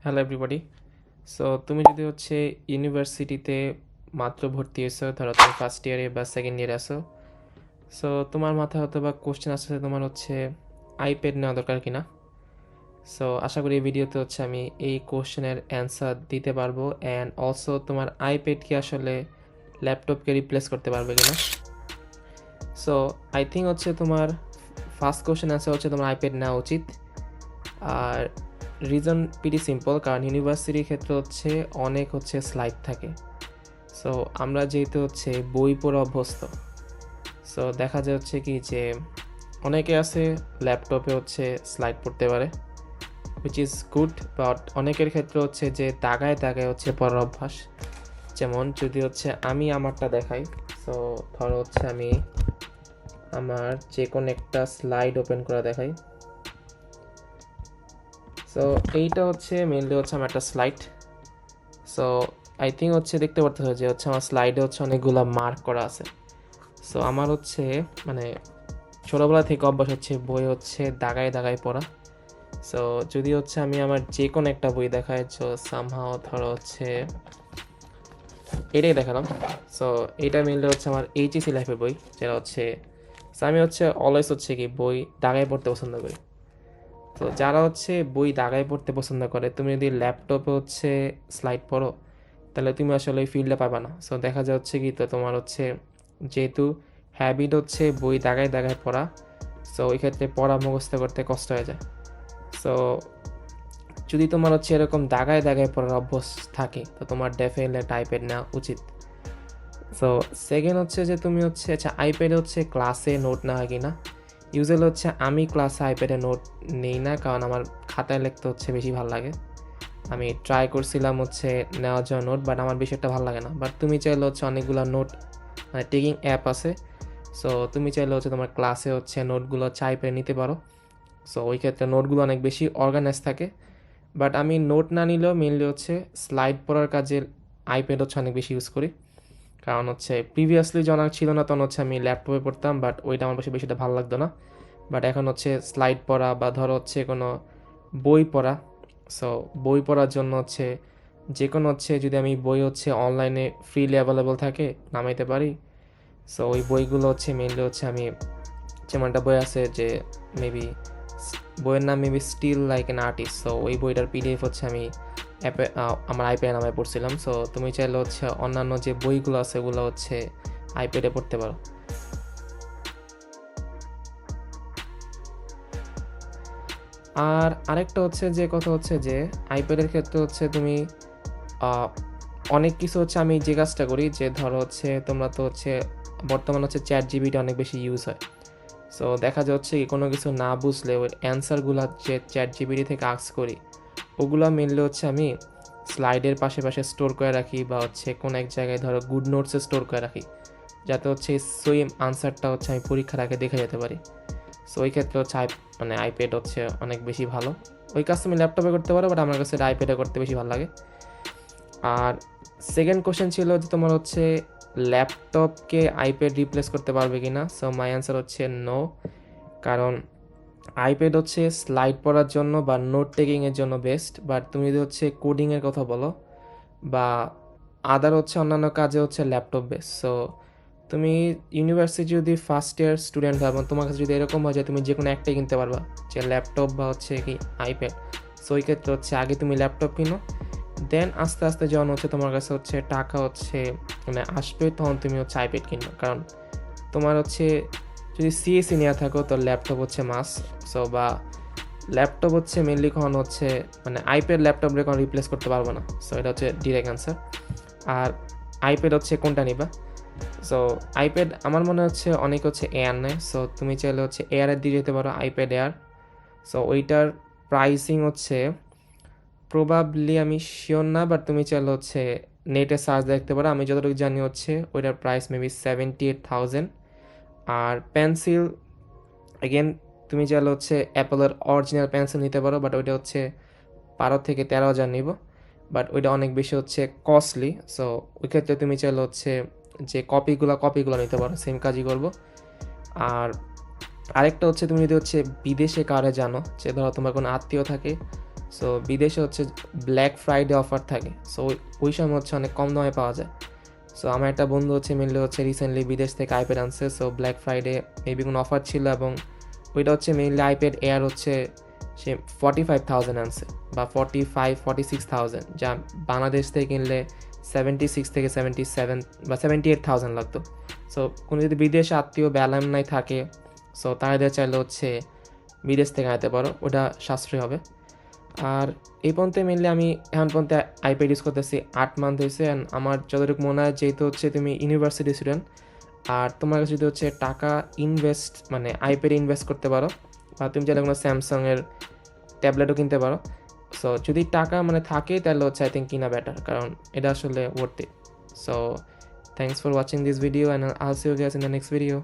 Hello everybody. So তুমি যদি ইউনিভার্সিটিতে মাত্র ভর্তি হয়েছো, ধরো তুমি ফার্স্ট ইয়ারে বা সেকেন্ড ইয়ারে আসো। সো তোমার মাথায় হয়তো বা কোশ্চেন আসছে তোমার আইপ্যাড নেওয়া দরকার কিনা। সো আশা করি এই ভিডিওতে আমি এই কোশ্চেনের অ্যান্সার দিতে পারবো, অ্যান্ড অলসো তোমার আইপ্যাড কি আসলে ল্যাপটপকে রিপ্লেস করতে পারবে কিনা। সো আই থিঙ্ক তোমার ফার্স্ট কোশ্চেন অ্যান্সার তোমার আইপ্যাড নেওয়া উচিত। আর রিজন পিটি সিম্পল, কারণ ইউনিভার্সিটির ক্ষেত্রে অনেক স্লাইড থাকে। সো আমরা যেহেতু বই পড়ে অভ্যস্ত, সো দেখা যায় কি যে অনেকে আছে ল্যাপটপে স্লাইড পড়তে পারে, হুইচ ইজ গুড। বাট অনেকের ক্ষেত্রে যে দাগায় দাগায় পড়ার অভ্যাস। যেমন যদি আমি আমারটা দেখাই। সো ধরো আমি আমার যে কোনো একটা স্লাইড ওপেন করে দেখাই। সো এইটা মেনলি আমার একটা স্লাইড। সো আই থিঙ্ক দেখতে পারতেছো যে আমার স্লাইডে অনেকগুলো মার্ক করা আছে। সো আমার মানে ছোটোবেলা থেকে অভ্যাস বই দাগায় দাগায় পড়া। সো যদি আমি আমার যে কোনো একটা বই দেখাই, সো সামহাও ধরো এটাই দেখালাম। সো এইটা মেনলি আমার এইচএসসি লাইফের বই, যেটা সো আমি অলওয়েজ কি বই দাগায় পড়তে পছন্দ করি। তো যারা বই দাগায় পড়তে পছন্দ করে, তুমি যদি ল্যাপটপে স্লাইড পড়ো, তাহলে তুমি আসলে ওই ফিল্ডে পাবা না। সো দেখা যাচ্ছে কি, তো তোমার যেহেতু হ্যাবিট বই দাগায় দাগায় পড়া, সো ওই ক্ষেত্রে পড়া মুখস্থ করতে কষ্ট হয়ে যায়। সো যদি তোমার এরকম দাগায় দাগায় পড়ার অভ্যাস থাকে, তো তোমার ডেফিনেটলি টাইপের নেওয়া উচিত। সো সেকেন্ড যে তুমি আচ্ছা আইপ্যাডে ক্লাসে নোট নেওয়া কি না। ইউজুয়ালি আমি ক্লাসে আইপ্যাডে নোট নেই না, কারণ আমার খাতায় লিখতে বেশি ভালো লাগে। আমি ট্রাই করছিলাম নেওয়ার জন্য নোট, বাট আমার বেশি একটা ভালো লাগে না। বাট তুমি চাইলে অনেকগুলো নোট মানে টেকিং অ্যাপ আছে। সো তুমি চাইলে তোমার ক্লাসে নোটগুলো আইপ্যাডে নিতে পারো। সো ওই ক্ষেত্রে নোটগুলো অনেক বেশি অর্গানাইজ থাকে। বাট আমি নোট না নিলেও মেনলি স্লাইড পড়ার কাজে আইপ্যাড অনেক বেশি ইউজ করি। কারণ প্রিভিয়াসলি জানা ছিল না, তখন আমি ল্যাপটপে পড়তাম, বাট ওইটা আমার বেশিটা ভালো লাগতো না। বাট এখন স্লাইড পড়া বা ধরো কোনো বই পড়া। সো বই পড়ার জন্য যে কোনো যদি আমি বই অনলাইনে ফ্রিলি অ্যাভেলেবল থাকে নামাইতে পারি। সো ওই বইগুলো মেনলি আমি, যেমন একটা বই আছে যে মেবি বইয়ের নাম maybe still like an artist. So ওই বইটার পিডিএফ আমি অ্যাপে আমার আইপ্যাডে নামায় পড়ছিলাম। সো তুমি চাইলে অন্যান্য যে বইগুলো আছে ওগুলো আইপ্যাডে পড়তে পারো। আর আরেকটা যে কথা যে আইপ্যাডের ক্ষেত্রে তুমি অনেক কিছু আমি যে কাজটা করি, যে ধরো তোমরা তো বর্তমানে চ্যাট জিপিটি অনেক বেশি ইউজ হয়। সো দেখা যাচ্ছে কি কোনো কিছু না বুঝলে ওই অ্যান্সারগুলো যে চ্যাট জিপিটি থেকে আস্ক করি, ওগুলো মেনলি আমি স্লাইডের পাশে পাশে স্টোর করে রাখি, বা কোনো এক জায়গায় ধরো গুড নোটসে স্টোর করে রাখি, যাতে সেম আনসারটা আমি পরীক্ষার আগে দেখে যেতে পারি। সো ওই ক্ষেত্রে মানে আইপ্যাড অনেক বেশি ভালো। ওই কাজ তুমি ল্যাপটপে করতে পারো, বাট আমার কাছে আইপ্যাডে করতে বেশি ভালো লাগে। আর সেকেন্ড কোশ্চেন ছিল যে তোমার ল্যাপটপকে আইপ্যাড রিপ্লেস করতে পারবে কি না। So my answer no. কারণ আইপ্যাড স্লাইড পড়ার জন্য বা নোট টেকিংয়ের জন্য বেস্ট। বাট তুমি যদি কোডিংয়ের কথা বলো বা আদার অন্যান্য কাজে ল্যাপটপ বেস্ট। সো তুমি ইউনিভার্সিটি যদি ফার্স্ট ইয়ার স্টুডেন্ট হয় এবং তোমার কাছে যদি এরকম হয় যে তুমি যে কোনো একটাই কিনতে পারবা, যে ল্যাপটপ বা কি আইপ্যাড, সো ওই ক্ষেত্রে আগে তুমি ল্যাপটপ কিনো, দেন আস্তে আস্তে যখন তোমার কাছে টাকা মানে আসবে, তখন তুমি আইপ্যাড কিনবে। কারণ তোমার যদি সিএসসি নিয়ে থাকো, তো ল্যাপটপ মাস। সো বা ল্যাপটপ মেনলি কখন মানে আইপ্যাড ল্যাপটপ কখন রিপ্লেস করতে পারবো না। সো এটা ডিরেক্ট অ্যান্সার। আর আইপ্যাড কোনটা নিবা। সো আইপ্যাড আমার মনে অনেক এয়ার নেয়। সো তুমি চাইলে এয়ারের দিকে যেতে পারো, আইপ্যাড এয়ার। সো ওইটার প্রাইসিং প্রবাবলি আমি শিওর না, বাট তুমি চাইলে নেটে সার্চ দেখতে পারো। আমি যতটুকু জানি ওইটার প্রাইস মেবি 78,000। আর পেন্সিল এগেন তুমি চাইলে অ্যাপলের অরিজিনাল পেন্সিল নিতে পারো, বাট ওইটা 12,000 থেকে 13,000 নিব। বাট ওইটা অনেক বেশি কস্টলি। সো ওই ক্ষেত্রে তুমি চাইলে যে কপিগুলো নিতে পারো, সেম কাজই করবো। আর আরেকটা তুমি যদি বিদেশে কারে জানো, যে ধরো তোমার কোনো আত্মীয় থাকে, সো বিদেশে হচ্ছে ব্ল্যাক ফ্রাইডে অফার থাকে, সো ওই সময় হচ্ছে অনেক কম দামে পাওয়া যায়। সো আমার একটা বন্ধু হচ্ছে মেনলি হচ্ছে রিসেন্টলি বিদেশ থেকে আইপ্যাড আনছে, সো ব্ল্যাক ফ্রাইডে মেবি কোনো অফার ছিল, এবং ওইটা হচ্ছে মেনলি আইপ্যাড এয়ার হচ্ছে সে 45,000 আনছে, বা 45-46,000, যা বাংলাদেশ থেকে কিনলে 76 থেকে 77 বা 78,000 লাগতো। সো কোনো যদি বিদেশে আত্মীয় নাই থাকে, সো তাদের চাইলে হচ্ছে বিদেশ থেকে আনতে পারো, ওটা সাশ্রয়ী হবে। আর এই পর্যন্ত মেনলি আমি এখন পর্যন্ত আইপ্যাড ইউজ করতেছি 8 মান্থ হয়েছে। অ্যান্ড আমার যতটুকু মনে হয়, যেহেতু হচ্ছে তুমি ইউনিভার্সিটি স্টুডেন্ট আর তোমার কাছে যদি হচ্ছে টাকা ইনভেস্ট মানে আইপ্যাডে ইনভেস্ট করতে পারো, বা তুমি চাইলে কোনো স্যামসাংয়ের ট্যাবলেটও কিনতে পারো। সো যদি টাকা মানে থাকে তাহলে হচ্ছে আই থিঙ্ক কিনা বেটার, কারণ এটা আসলে worth it. So thanks for watching this video, and I'll see you guys in the next video.